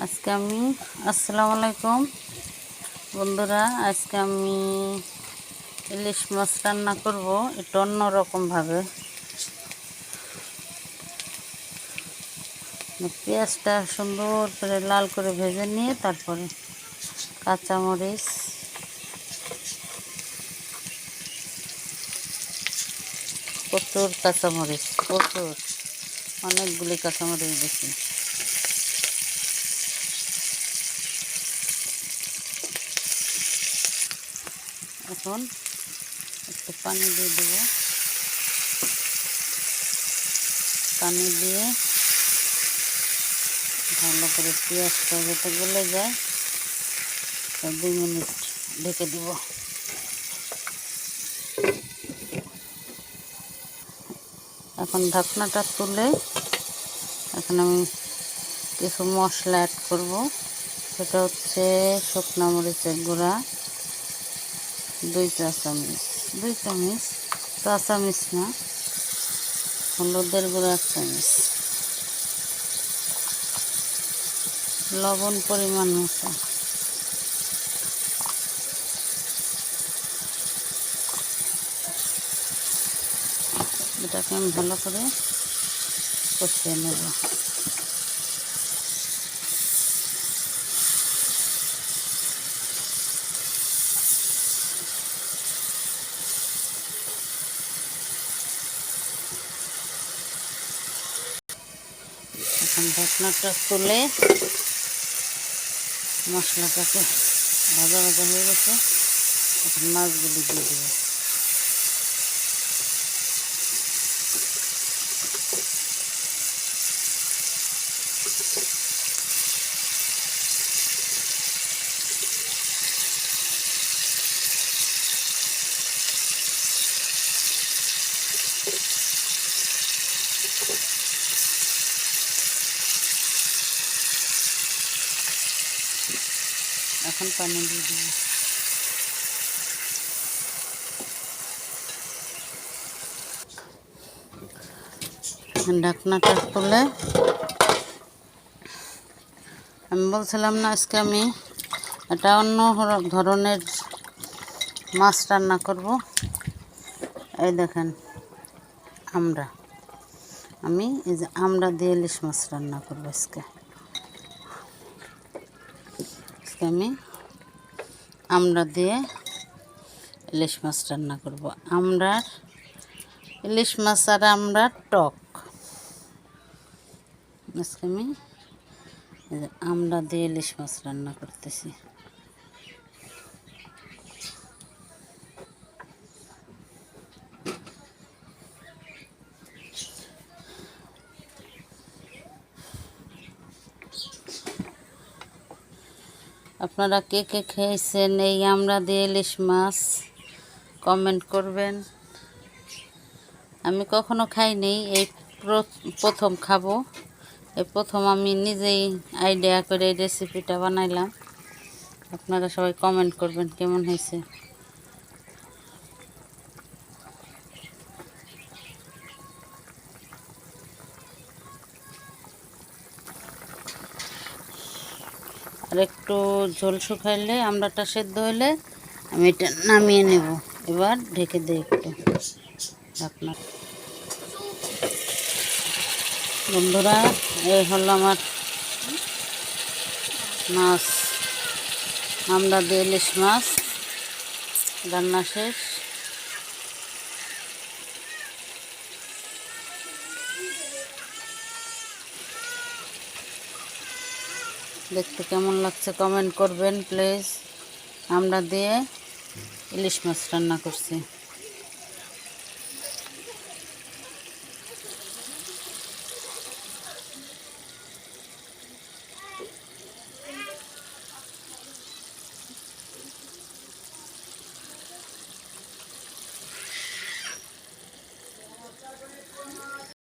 আজকে আমি আসসালামু আলাইকুম বন্ধুরা, আজকে আমি ইলিশ মাছ রান্না করব একটু অন্যরকমভাবে। পেঁয়াজটা সুন্দর করে লাল করে ভেজে নিয়ে তারপরে কাঁচামরিচ, প্রচুর কাঁচামরিচ, অনেকগুলি কাঁচামরিচ দিচ্ছি। এখন একটু পানি দিয়ে দেবো। পানি দিয়ে ভালো করে পেঁয়াজটা যাতে গলে যায় 2 মিনিট ঢেকে দেব। এখন ঢাকনাটা তুলে এখন আমি কিছু মশলা অ্যাড করব। সেটা হচ্ছে শুকনো মরিচের গুঁড়া 2 চা চামচ, 2 চামচ, চা চামচ না, হলুদের গুঁড়া 1 চামচ, লবণ পরিমাণ মতো, এটাকে আমি ভালো করে কষিয়ে নেব। এখন ঢাকনাটা তুলে মশলাটাকে ভাজা ভাজা হয়ে গেছে, এখন মাছগুলি দিয়ে দেবো। এখন পানি দিয়ে দেবো। ঢাকনাটা তুলে আমি বলছিলাম না, আজকে আমি এটা অন্য ধরনের মাছ রান্না করব। এই দেখেন, আমি এই যে আমরা দিয়ে ইলিশ মাছ রান্না করবো। আজকে আমি আমরা দিয়ে ইলিশ মাছ রান্না করব। আমরার ইলিশ মাছ আর আমরা টক। আজকে আমি আমরা দিয়ে ইলিশ মাছ রান্না করতেছি। আপনারা কে কে খেয়েছেন এই আমরা দিয়ে ইলিশ মাছ কমেন্ট করবেন। আমি কখনো খাইনি, এই প্রথম খাবো। এই প্রথম আমি নিজেই আইডিয়া করে এই রেসিপিটা বানাইলাম। আপনারা সবাই কমেন্ট করবেন কেমন হয়েছে। আর একটু ঝোল শুকাইলে, আমড়াটা সেদ্ধ হলে আমি এটা নামিয়ে নেব। এবার ঢেকে দিই একটু আপনার বন্ধুরা। এই হলো আমার মাছ, আমরা দিয়ে ইলিশ মাছ রান্না শেষ। দেখতে কেমন লাগছে কমেন্ট করবেন প্লিজ। আমরা দিয়ে ইলিশ মাছ রান্না করছি।